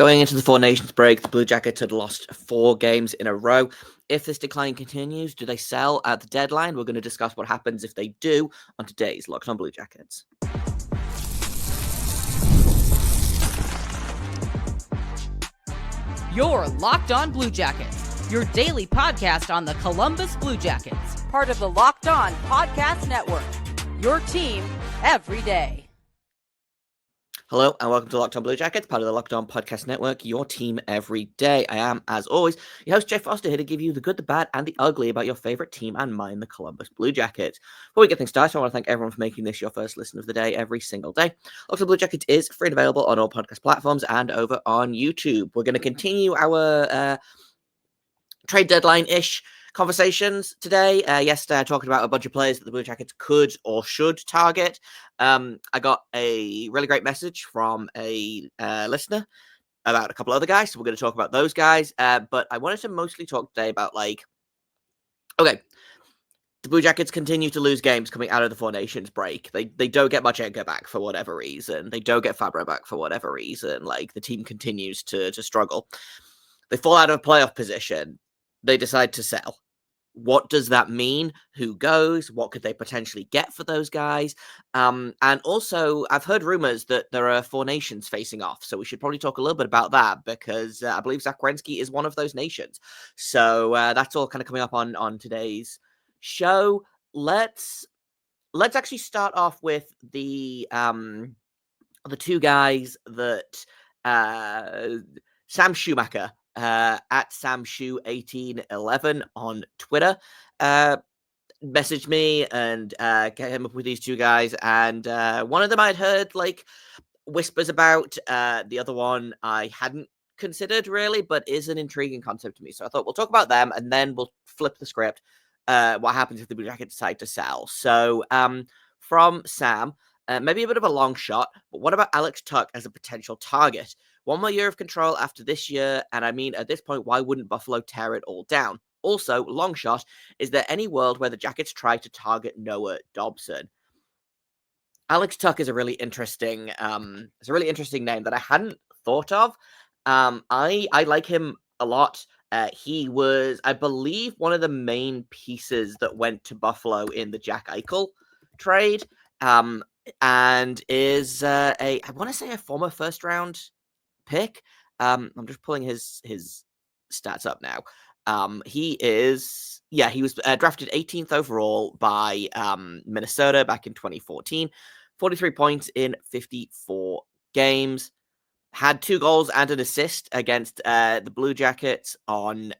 Going into the Four Nations break, the Blue Jackets had lost 4 games in a row. If this decline continues, do they sell at the deadline? We're going to discuss what happens if they do on today's Locked On Blue Jackets. You're Locked On Blue Jackets, your daily podcast on the Columbus Blue Jackets, part of the Locked On Podcast Network, your team every day. Hello and welcome to Locked On Blue Jackets, part of the Locked On Podcast Network, your team every day. I am, as always, your host, Jay Foster, here to give you the good, the bad, and the ugly about your favorite team and mine, the Columbus Blue Jackets. Before we get things started, I want to thank everyone for making this your first listen of the day every single day. Locked On Blue Jackets is free and available on all podcast platforms and over on YouTube. We're going to continue our trade deadline-ish conversations today. Yesterday, I talked about a bunch of players that the Blue Jackets could or should target. I got a really great message from a listener about a couple other guys, so we're going to talk about those guys. But I wanted to mostly talk today about, the Blue Jackets continue to lose games coming out of the Four Nations break. They don't get Marchenko back for whatever reason. They don't get Fabro back for whatever reason. The team continues to struggle. They fall out of a playoff position. They decide to sell. What does that mean? Who goes? What could they potentially get for those guys? And also, I've heard rumors that there are 4 nations facing off, so we should probably talk a little bit about that because I believe Zach Werenski is one of those nations. So that's all kind of coming up on today's show. Let's actually start off with the 2 guys that Sam Schumacher, at SamShoe1811 on Twitter, messaged me and came up with these 2 guys. And one of them I'd heard whispers about. The other one I hadn't considered really, but is an intriguing concept to me. So I thought we'll talk about them and then we'll flip the script. What happens if the Blue Jackets decide to sell? So from Sam, maybe a bit of a long shot, but what about Alex Tuch as a potential target? 1 more year of control after this year, and I mean, at this point, why wouldn't Buffalo tear it all down? Also, long shot, is there any world where the Jackets try to target Noah Dobson? Alex Tuch is a really interesting name that I hadn't thought of. I like him a lot. He was, I believe, one of the main pieces that went to Buffalo in the Jack Eichel trade, and is I want to say a former first round pick. I'm just pulling his stats up now. He was drafted 18th overall by Minnesota back in 2014. 43 points in 54 games. Had 2 goals and an assist against the Blue Jackets on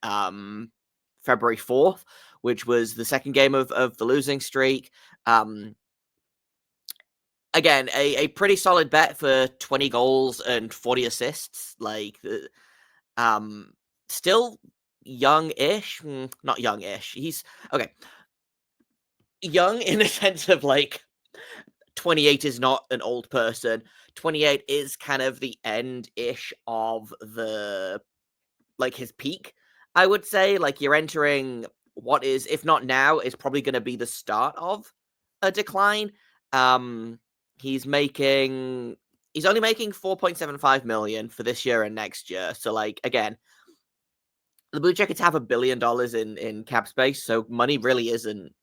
February 4th, which was the second game of the losing streak. Again, a pretty solid bet for 20 goals and 40 assists. Still young-ish. Not young-ish. He's, okay. Young in the sense of, 28 is not an old person. 28 is kind of the end-ish of the, his peak, I would say. You're entering what is, if not now, is probably going to be the start of a decline. He's only making $4.75 million for this year and next year. So, again, the Blue Jackets have $1 billion in cap space, so money really isn't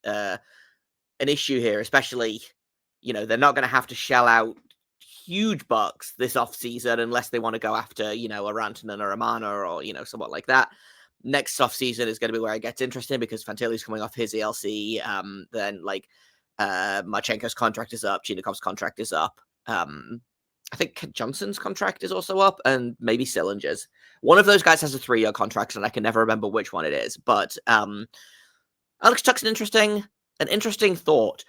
an issue here. Especially, they're not going to have to shell out huge bucks this offseason unless they want to go after, a Rantanen or a Mana or somewhat like that. Next offseason is going to be where it gets interesting because Fantilli's coming off his ELC. Then Marchenko's contract is up. Chinakov's contract is up. I think Johnson's contract is also up, and maybe Sillinger's. One of those guys has a 3-year contract, and I can never remember which one it is. But Alex Tuch's an interesting thought.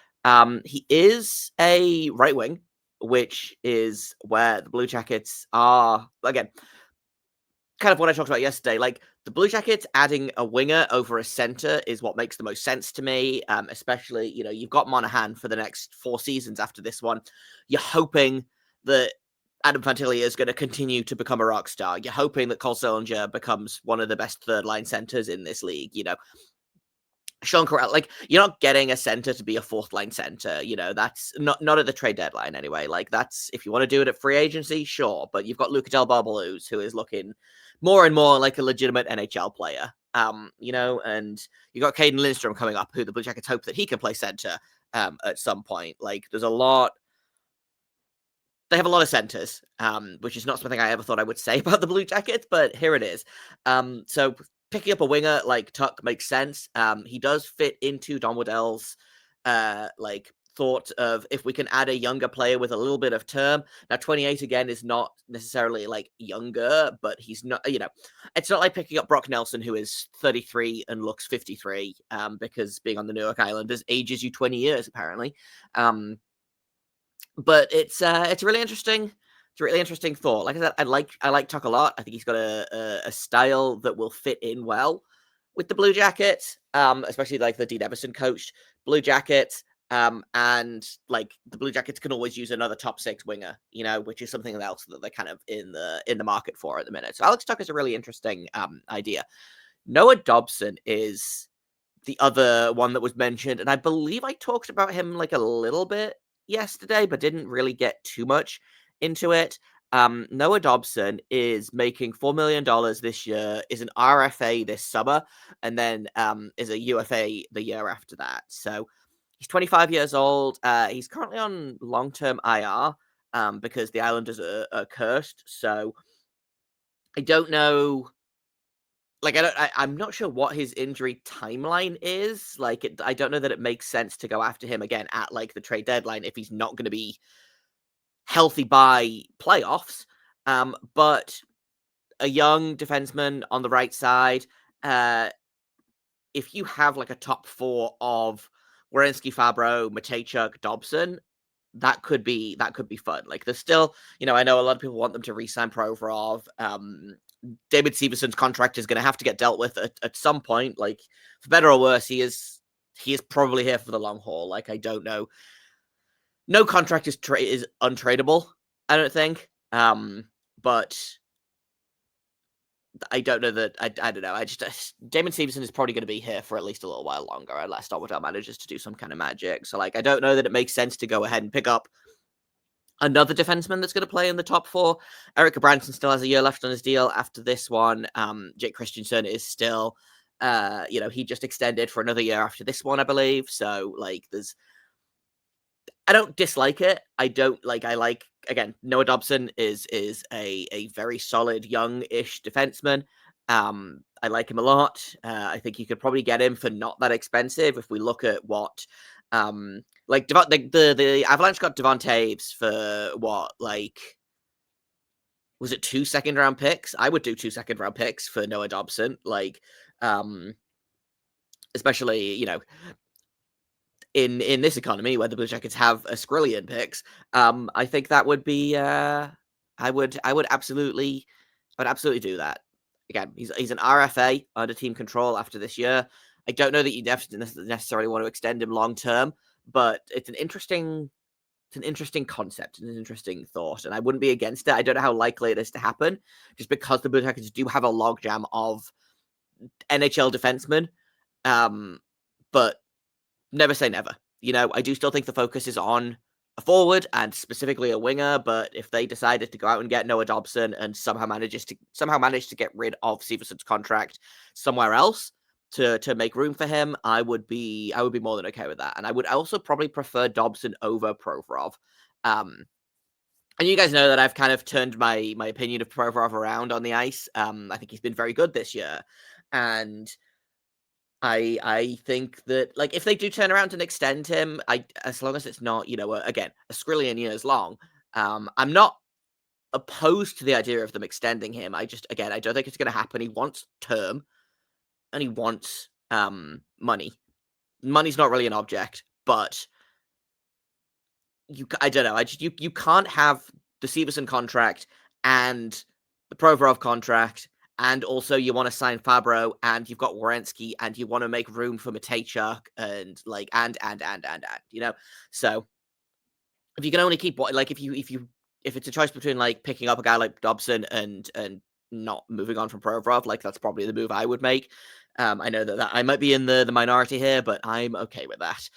He is a right wing, which is where the Blue Jackets are, again, kind of what I talked about yesterday. The Blue Jackets adding a winger over a center is what makes the most sense to me, especially, you've got Monahan for the next 4 seasons after this one. You're hoping that Adam Fantilli is going to continue to become a rock star. You're hoping that Cole Sillinger becomes one of the best third-line centers in this league, Sean Corral, like, you're not getting a center to be a fourth line center. That's not at the trade deadline anyway. Like, that's if you want to do it at free agency, sure. But you've got Luca Del Barbaluz, who is looking more and more like a legitimate NHL player. And you got Caden Lindstrom coming up, who the Blue Jackets hope that he can play center at some point. Like, there's a lot. They have a lot of centers, which is not something I ever thought I would say about the Blue Jackets, but here it is. So picking up a winger like Tuch makes sense. He does fit into Don Waddell's thought of if we can add a younger player with a little bit of term. Now, 28 again is not necessarily like younger, but he's not, it's not like picking up Brock Nelson, who is 33 and looks 53, because being on the Newark Islanders ages you 20 years, apparently. But it's really interesting. It's a really interesting thought. Like I said, I like Tuch a lot. I think he's got a style that will fit in well with the Blue Jackets, especially like the Dean Emerson coached Blue Jackets. And like the Blue Jackets can always use another top six winger, which is something else that they're kind of in the market for at the minute. So Alex Tuch is a really interesting idea. Noah Dobson is the other one that was mentioned, and I believe I talked about him like a little bit yesterday, but didn't really get too much into it. Noah Dobson is making $4 million this year, is an RFA this summer, and then is a UFA the year after that. So he's 25 years old. He's currently on long-term IR because the Islanders are cursed. So I don't know. Like, I'm not sure what his injury timeline is. Like, I don't know that it makes sense to go after him again at like the trade deadline if he's not going to be healthy by playoffs. But a young defenseman on the right side, if you have like a top four of Werenski, Fabro, Matejchuk, Dobson, that could be fun. Like, there's still, I know a lot of people want them to re-sign Provorov. David Severson's contract is going to have to get dealt with at some point. Like, for better or worse, he is probably here for the long haul. Like, I don't know. No contract is untradeable, I don't think. But I don't know that. I don't know. Damon Severson is probably going to be here for at least a little while longer, unless Don Waddell manages to do some kind of magic. So, like, I don't know that it makes sense to go ahead and pick up another defenseman that's going to play in the top four. Eric Branson still has a year left on his deal after this one. Jake Christensen is still, he just extended for another year after this one, I believe. So, like, I don't dislike it. I like, again, Noah Dobson is a very solid, young-ish defenseman. I like him a lot. I think you could probably get him for not that expensive if we look at what like the Avalanche got Devon Taves for what, like, was it 2 second-round picks? I would do 2 second-round picks for Noah Dobson, like, especially in this economy where the Blue Jackets have a skrillion picks. I think that would be I would absolutely do that. Again, he's an RFA under team control after this year. I don't know that you necessarily want to extend him long term, but it's an interesting concept and an interesting thought, and I wouldn't be against it. I don't know how likely it is to happen, just because the Blue Jackets do have a logjam of NHL defensemen. But never say never. I do still think the focus is on a forward and specifically a winger, but if they decided to go out and get Noah Dobson and somehow manage to get rid of Severson's contract somewhere else to make room for him, I would be more than okay with that. And I would also probably prefer Dobson over Provorov. And you guys know that I've kind of turned my opinion of Provorov around on the ice. I think he's been very good this year. And I think that, like, if they do turn around and extend him, as long as it's not, again, a skrillion years long, I'm not opposed to the idea of them extending him. I don't think it's going to happen. He wants term, and he wants money. Money's not really an object, but I don't know. You can't have the Severson contract and the Provorov contract, and also you want to sign Fabro, and you've got Werenski, and you want to make room for Matejchuk, and like, and So if you can only keep like, if it's a choice between like picking up a guy like Dobson and not moving on from Provorov, like, that's probably the move I would make. I know that I might be in the minority here, but I'm okay with that.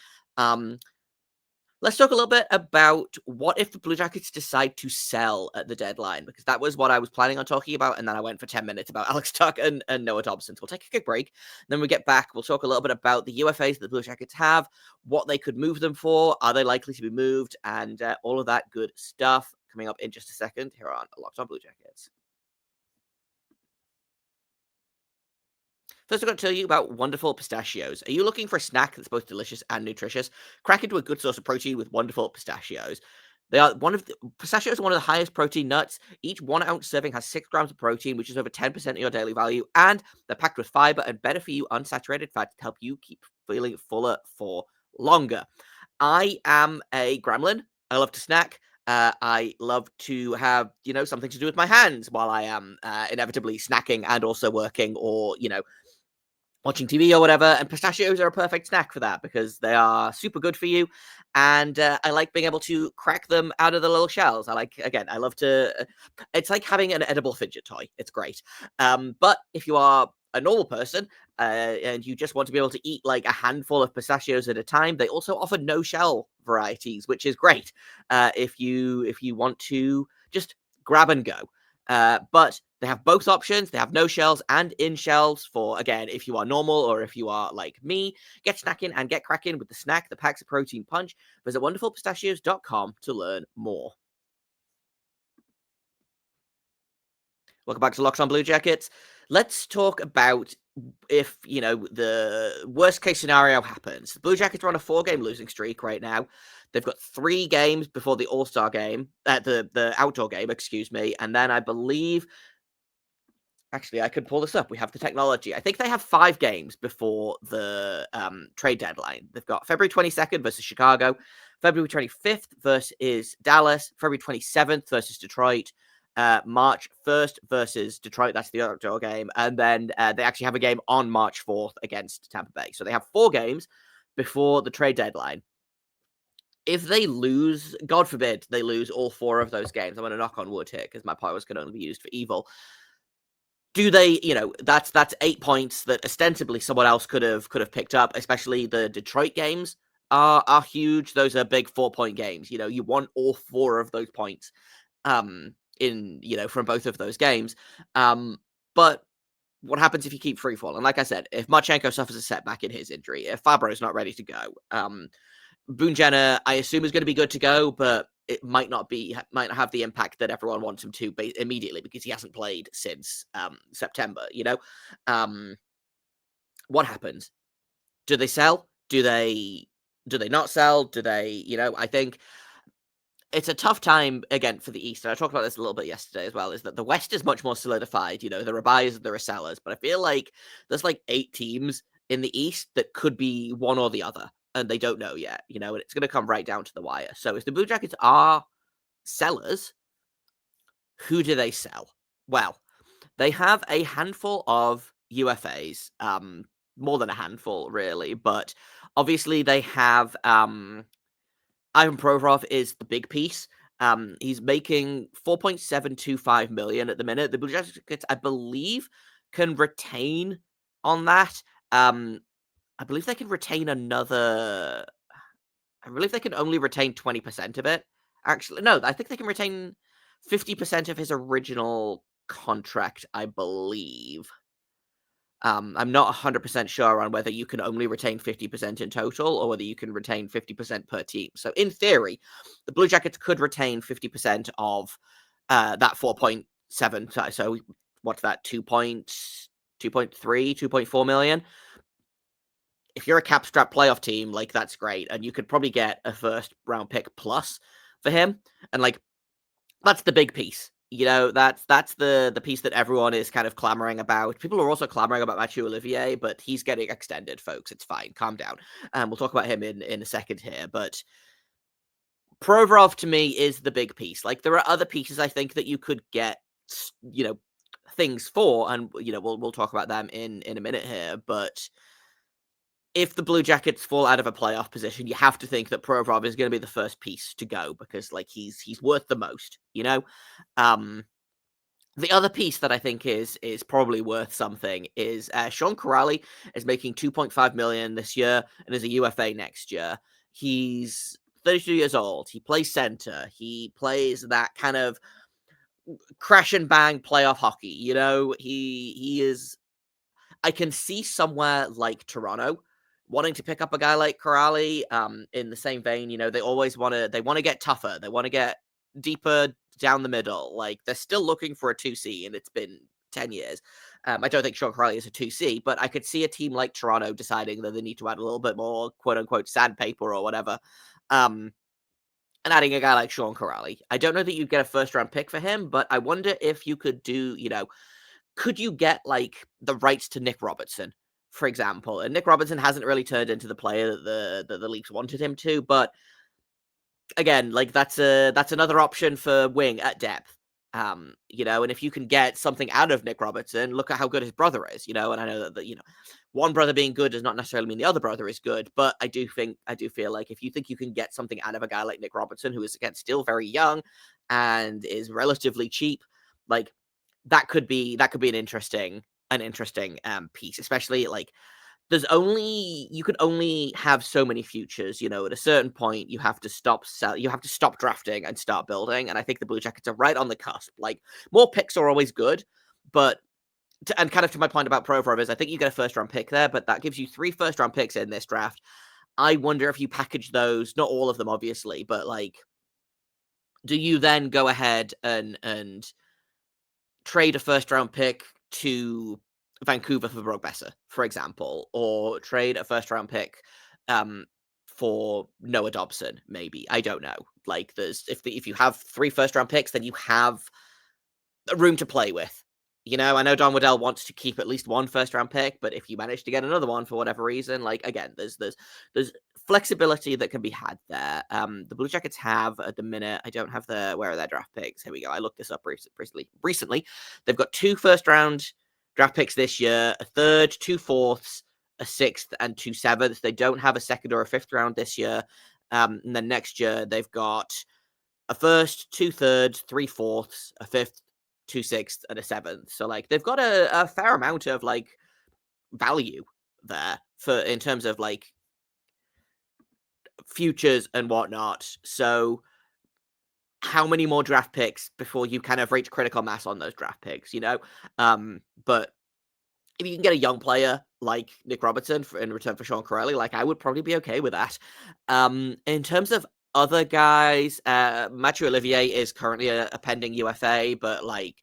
Let's talk a little bit about what if the Blue Jackets decide to sell at the deadline, because that was what I was planning on talking about, and then I went for 10 minutes about Alex Tuch and Noah Dobson. So we'll take a quick break. Then we get back, we'll talk a little bit about the UFAs that the Blue Jackets have, what they could move them for, are they likely to be moved, and all of that good stuff coming up in just a second here on Locked On Blue Jackets. First, I've got to tell you about wonderful pistachios. Are you looking for a snack that's both delicious and nutritious? Crack into a good source of protein with wonderful pistachios. Pistachios are one of the highest protein nuts. Each 1 ounce serving has 6 grams of protein, which is over 10% of your daily value, and they're packed with fiber and better for you unsaturated fats to help you keep feeling fuller for longer. I am a gremlin. I love to snack. I love to have, something to do with my hands while I am inevitably snacking and also working or, watching TV or whatever, and pistachios are a perfect snack for that because they are super good for you, and I like being able to crack them out of the little shells. I love to. It's like having an edible fidget toy. It's great. But if you are a normal person and you just want to be able to eat like a handful of pistachios at a time, they also offer no shell varieties, which is great if you want to just grab and go. But they have both options. They have no shells and in shells for, again, if you are normal or if you are like me. Get snacking and get cracking with the snack that packs a protein punch. Visit wonderfulpistachios.com to learn more. Welcome back to Locked On Blue Jackets. Let's talk about if, the worst case scenario happens. The Blue Jackets are on a 4-game losing streak right now. They've got 3 games before the All-Star game, the outdoor game, excuse me. And then I believe, actually, I could pull this up. We have the technology. I think they have 5 games before the trade deadline. They've got February 22nd versus Chicago, February 25th versus Dallas, February 27th versus Detroit, March 1st versus Detroit. That's the outdoor game. And then they actually have a game on March 4th against Tampa Bay. So they have 4 games before the trade deadline. If they lose, God forbid, they lose all 4 of those games. I'm going to knock on wood here because my powers can only be used for evil. Do they, that's 8 points that ostensibly someone else could have picked up, especially the Detroit games are huge. Those are big 4-point games. You want all 4 of those points from both of those games. But what happens if you keep free falling? Like I said, if Marchenko suffers a setback in his injury, if Fabro's not ready to go, Boone Jenner, I assume, is going to be good to go, but it might not have the impact that everyone wants him to immediately because he hasn't played since September. What happens? Do they sell? Do they not sell? Do they? I think it's a tough time again for the East, and I talked about this a little bit yesterday as well. Is that the West is much more solidified? There are buyers and there are sellers, but I feel like there's like 8 teams in the East that could be one or the other. And they don't know yet, and it's going to come right down to the wire. So if the Blue Jackets are sellers, who do they sell? Well, they have a handful of UFAs, more than a handful, really. But obviously they have Ivan Provorov is the big piece. He's making $4.725 million at the minute. The Blue Jackets, I believe, can retain on that. I believe they can retain another. I believe they can only retain 20% of it. Actually, no, I think they can retain 50% of his original contract, I believe. I'm not 100% sure on whether you can only retain 50% in total or whether you can retain 50% per team. So, in theory, the Blue Jackets could retain 50% of that 4.7. So, what's that? 2.3, 2.4 million. If you're a cap strap playoff team, like, that's great. And you could probably get a first round pick plus for him. And like, that's the big piece. That's the piece that everyone is kind of clamoring about. People are also clamoring about Mathieu Olivier, but he's getting extended, folks. It's fine. Calm down. We'll talk about him in a second here. But Provorov to me is the big piece. Like, there are other pieces I think that you could get, things for, and we'll talk about them in a minute here. But if the Blue Jackets fall out of a playoff position, you have to think that Provorov is going to be the first piece to go because, like, he's worth the most, The other piece that I think is probably worth something is Sean Corrali is making $2.5 million this year and is a UFA next year. He's 32 years old. He plays center. He plays that kind of crash and bang playoff hockey. He is. I can see somewhere like Toronto wanting to pick up a guy like Corrali. In the same vein, they always they want to get tougher. They want to get deeper down the middle. Like they're still looking for a 2C, and it's been 10 years. I don't think Sean Corrali is a 2C, but I could see a team like Toronto deciding that they need to add a little bit more quote unquote sandpaper or whatever. And adding a guy like Sean Corrali. I don't know that you'd get a first round pick for him, but I wonder if you could do, could you get like the rights to Nick Robertson, for example? And Nick Robertson hasn't really turned into the player that the Leafs wanted him to, but again, like that's another option for wing at depth. And if you can get something out of Nick Robertson, look at how good his brother is, and I know that one brother being good does not necessarily mean the other brother is good, but I do feel like if you think you can get something out of a guy like Nick Robertson, who is again still very young and is relatively cheap, like that could be an interesting piece, especially like you could only have so many futures, at a certain point you have to stop drafting and start building, and I think the Blue Jackets are right on the cusp. Like more picks are always good, but and kind of to my point about Provorov is I think you get a first round pick there, but that gives you 3 first round picks in this draft. I wonder if you package those, not all of them obviously, but like do you then go ahead and trade a first round pick to Vancouver for Brock Besser, for example, or trade a first round pick for Noah Dobson, maybe. I don't know. Like there's if you have 3 first round picks, then you have a room to play with. I know Don Waddell wants to keep at least 1 first round pick, but if you manage to get another one for whatever reason, like again, there's flexibility that can be had there. The Blue Jackets have at the minute, I don't have where are their draft picks? Here we go. I looked this up recently. They've got 2 first round draft picks this year, a third, 2 fourths, a 6th, and 2 7ths. They don't have a 2nd or a 5th round this year. And then next year they've got a first, 2 thirds, 3 fourths, a 5th, 2 6ths, and a 7th. So like they've got a fair amount of like value there in terms of like futures and whatnot. So how many more draft picks before you kind of reach critical mass on those draft picks, but if you can get a young player like Nick Robertson in return for Sean Corrali, like I would probably be okay with that. In terms of other guys, Mathieu Olivier is currently a pending UFA, but like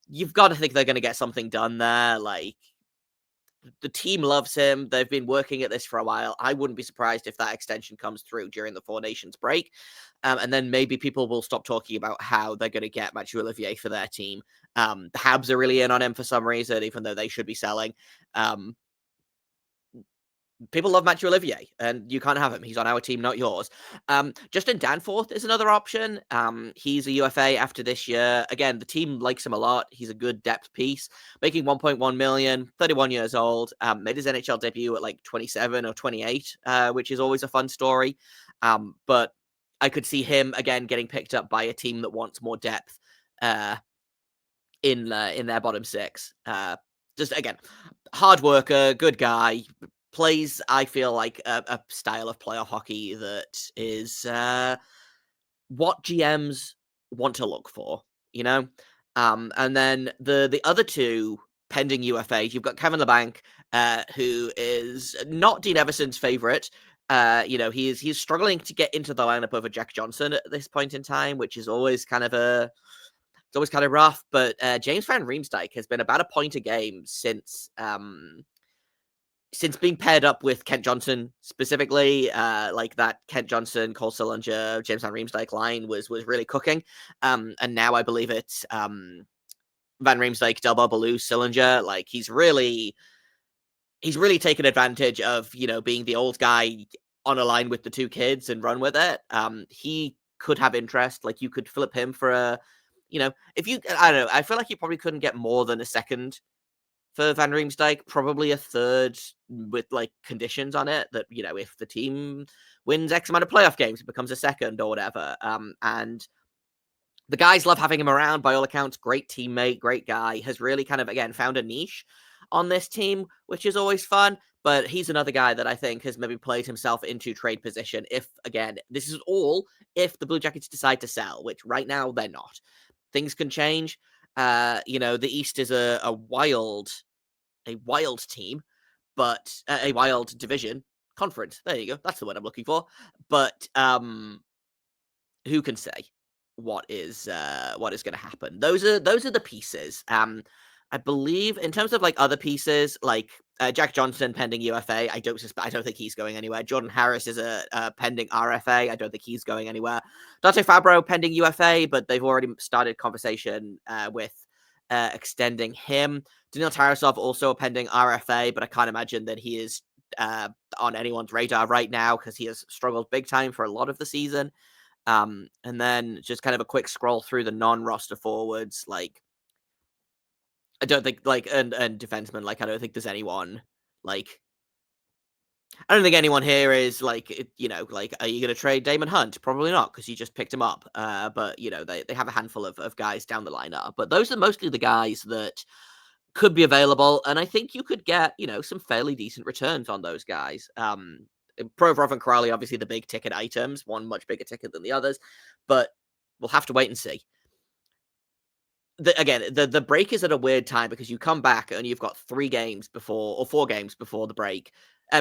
you've got to think they're going to get something done there. Like the team loves him. They've been working at this for a while. I wouldn't be surprised if that extension comes through during the 4 Nations break. And then maybe people will stop talking about how they're going to get Mathieu Olivier for their team. The Habs are really in on him for some reason, even though they should be selling. People love Mathieu Olivier, and you can't have him. He's on our team, not yours. Justin Danforth is another option. He's a UFA after this year. Again, the team likes him a lot. He's a good depth piece, making 1.1 million, 31 years old. Made his NHL debut at like 27 or 28, which is always a fun story. But I could see him again getting picked up by a team that wants more depth in their bottom 6. Just again, hard worker, good guy. Plays, I feel like, a style of playoff hockey that is what GMs want to look for, And then the other 2 pending UFAs, you've got Kevin Labanc, who is not Dean Everson's favorite. He's struggling to get into the lineup over Jack Johnson at this point in time, which is always kind of rough. But James Van Riemsdyk has been about a point a game since being paired up with Kent Johnson specifically. Like that Kent Johnson, Cole Sillinger, James Van Riemsdyk line was really cooking. And now I believe it's Van Riemsdyk, Delbar Baloo, Sillinger. Like he's really taken advantage of, being the old guy on a line with the 2 kids and run with it. He could have interest. Like you could flip him for I don't know, I feel like you probably couldn't get more than a 2nd for Van Riemsdyk, probably a 3rd with like conditions on it that, if the team wins X amount of playoff games, it becomes a 2nd or whatever. And The guys love having him around, by all accounts. Great teammate, great guy. Has really kind of, again, found a niche on this team, which is always fun. But he's another guy that I think has maybe played himself into trade position. If, again, this is all if the Blue Jackets decide to sell, which right now they're not. Things can change. The East is a wild team, but a wild division conference. There you go. That's the word I'm looking for. But who can say what is going to happen? Those are the pieces. I believe in terms of like other pieces, like Jack Johnson pending UFA. I don't think he's going anywhere. Jordan Harris is a pending RFA. I don't think he's going anywhere. Dante Fabro pending UFA, but they've already started conversation with extending him. Daniil Tarasov also a pending RFA, but I can't imagine that he is on anyone's radar right now because he has struggled big time for a lot of the season. And then just kind of a quick scroll through the non-roster forwards, like I don't think and defensemen, like I don't think there's anyone like I don't think anyone here is like are you going to trade Damon Hunt? Probably not because you just picked him up. But they have a handful of guys down the lineup, but those are mostly the guys that could be available, and I think you could get some fairly decent returns on those guys. Provorov and Kuraly, obviously the big ticket items, one much bigger ticket than the others, but we'll have to wait and see. The break is at a weird time because you come back and you've got 4 games before the break,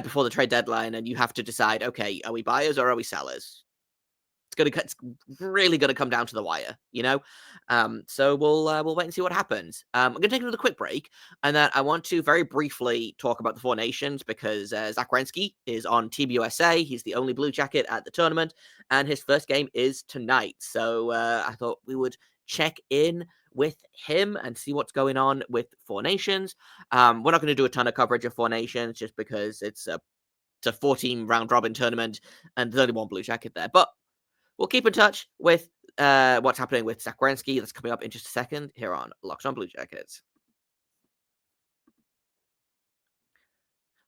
before the trade deadline, and you have to decide, okay, are we buyers or are we sellers? It's really gonna come down to the wire, So we'll wait and see what happens. I'm gonna take another quick break, and then I want to very briefly talk about the Four Nations because Zach Werenski is on Team USA. He's the only Blue Jacket at the tournament, and his first game is tonight. So I thought we would check in with him and see what's going on with Four Nations. We're not going to do a ton of coverage of Four Nations just because it's a 14 round robin tournament and there's only one Blue Jacket there, but we'll keep in touch with what's happening with Zach Werenski. That's coming up in just a second here on Locked On Blue Jackets.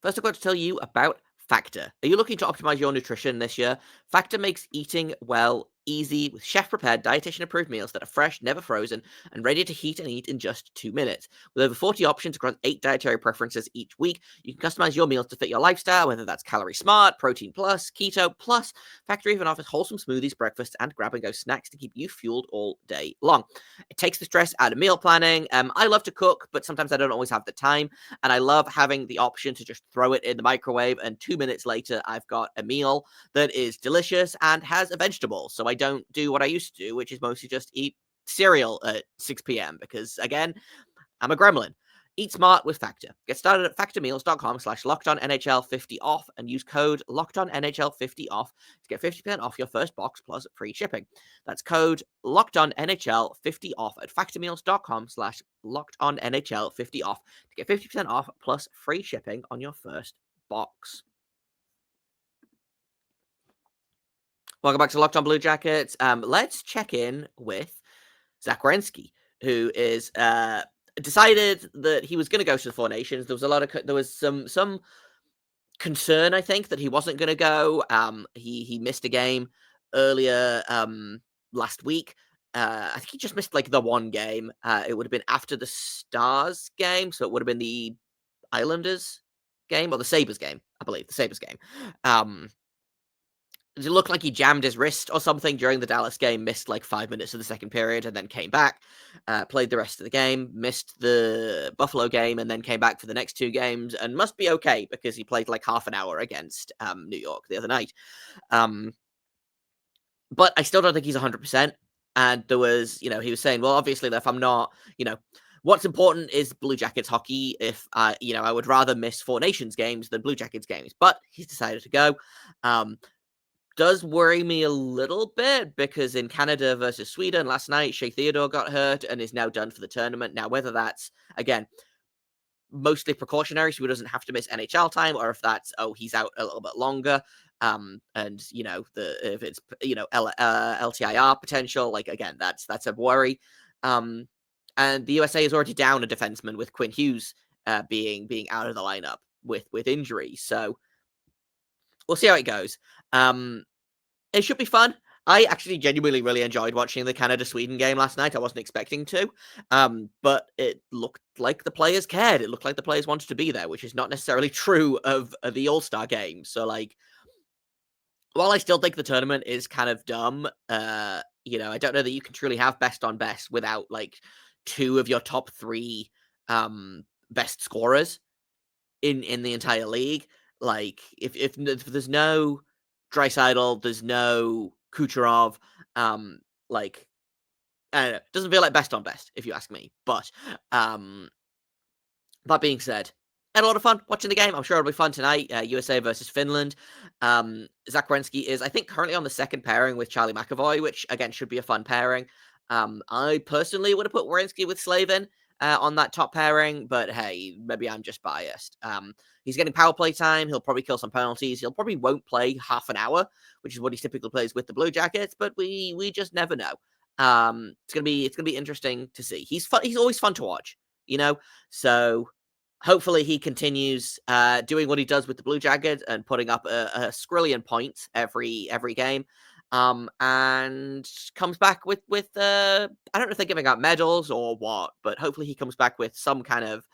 First, I've got to tell you about Factor. Are you looking to optimize your nutrition this year? Factor makes eating well easy with chef-prepared, dietitian-approved meals that are fresh, never frozen, and ready to heat and eat in just 2 minutes. With over 40 options across 8 dietary preferences each week, you can customize your meals to fit your lifestyle, whether that's calorie smart, protein plus, keto plus. Factor even offers wholesome smoothies, breakfast, and grab-and-go snacks to keep you fueled all day long. It takes the stress out of meal planning. I love to cook, but sometimes I don't always have the time, and I love having the option to just throw it in the microwave, and 2 minutes later, I've got a meal that is delicious and has a vegetable. So I don't do what I used to do, which is mostly just eat cereal at 6 p.m. because, again, I'm a gremlin. Eat smart with Factor. Get started at factormeals.com/LockedOnNHL50 off and use code LockedOnNHL50 off to get 50% off your first box plus free shipping. That's code LockedOnNHL50 off at factormeals.com/LockedOnNHL50 off to get 50% off plus free shipping on your first box. Welcome back to Locked On Blue Jackets. Let's check in with Zach Werenski, who is decided that he was going to go to the Four Nations. There was some concern, I think, that he wasn't going to go. He missed a game earlier last week. I think he just missed like the one game. It would have been after the Stars game, so it would have been the Islanders game or the Sabres game, I believe, the Sabres game. It looked like he jammed his wrist or something during the Dallas game, missed like 5 minutes of the second period, and then came back, played the rest of the game, missed the Buffalo game, and then came back for the next 2 games, and must be okay because he played like half an hour against New York the other night. But I still don't think he's 100%. And there was, he was saying, well, obviously, if I'm not, what's important is Blue Jackets hockey. If I would rather miss Four Nations games than Blue Jackets games, but he's decided to go. Does worry me a little bit because in Canada versus Sweden last night, Shea Theodore got hurt and is now done for the tournament. Now, whether that's, again, mostly precautionary so he doesn't have to miss NHL time, or if that's, he's out a little bit longer, and, if it's, LTIR potential, like, again, that's a worry. And the USA is already down a defenseman with Quinn Hughes being out of the lineup with injury. So we'll see how it goes. It should be fun. I actually genuinely really enjoyed watching the Canada-Sweden game last night. I wasn't expecting to, but it looked like the players cared. It looked like the players wanted to be there, which is not necessarily true of the All-Star game. So, like, while I still think the tournament is kind of dumb, I don't know that you can truly have best on best without, like, two of your top three best scorers in the entire league. Like, if there's no Draisaitl, there's no Kucherov, like, I don't know, doesn't feel like best on best, if you ask me. But that being said, I had a lot of fun watching the game. I'm sure it'll be fun tonight. USA versus Finland. Zach Werenski is, I think, currently on the second pairing with Charlie McAvoy, which again should be a fun pairing. I personally would have put Werenski with Slavin on that top pairing, but hey, maybe I'm just biased. He's getting power play time. He'll probably kill some penalties. He'll probably won't play half an hour, which is what he typically plays with the Blue Jackets. But we just never know. It's gonna be interesting to see. He's fun. He's always fun to watch. So hopefully he continues doing what he does with the Blue Jackets and putting up a skrillion points every game. And comes back with I don't know if they're giving out medals or what, but hopefully he comes back with some kind of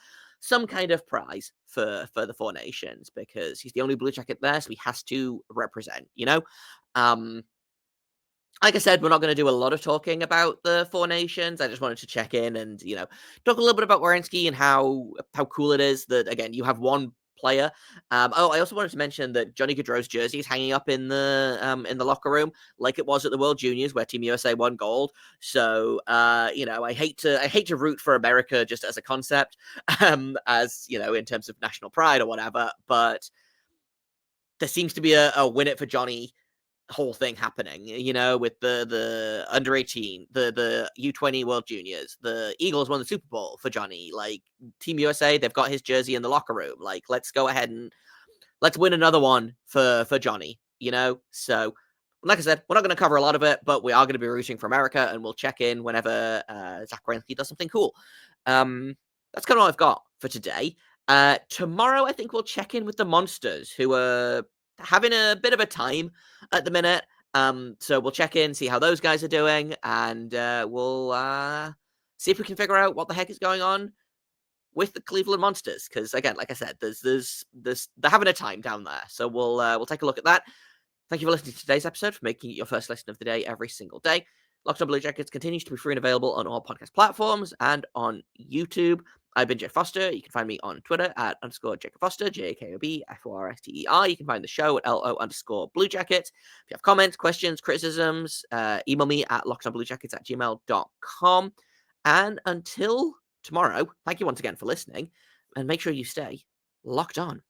prize for the Four Nations, because he's the only Blue Jacket there, so he has to represent, Like I said, we're not going to do a lot of talking about the Four Nations. I just wanted to check in and, talk a little bit about Werenski and how cool it is that, again, you have one player. I also wanted to mention that Johnny Gaudreau's jersey is hanging up in the locker room, like it was at the World Juniors where Team USA won gold. So, I hate to root for America just as a concept, as in terms of national pride or whatever. But there seems to be a win it for Johnny whole thing happening, with the under 18, the U20 World Juniors. The Eagles won the Super Bowl for Johnny. Like, Team USA, they've got his jersey in the locker room. Like, let's go ahead and let's win another one for Johnny, So, like I said, we're not going to cover a lot of it, but we are going to be rooting for America, and we'll check in whenever Zach Werenski does something cool. That's kind of all I've got for today. Tomorrow, I think we'll check in with the Monsters, who are having a bit of a time at the minute. So we'll check in, see how those guys are doing, and we'll see if we can figure out what the heck is going on with the Cleveland Monsters. Because again, like I said, there's they're having a time down there. So we'll take a look at that. Thank you for listening to today's episode, for making it your first listen of the day every single day. Locked On Blue Jackets continues to be free and available on all podcast platforms and on YouTube. I've been Jake Foster. You can find me on Twitter at _Jacob Foster, JAKOBFORSTER. You can find the show at LO_Blue Jackets. If you have comments, questions, criticisms, email me at lockedonbluejackets@gmail.com. And until tomorrow, thank you once again for listening, and make sure you stay locked on.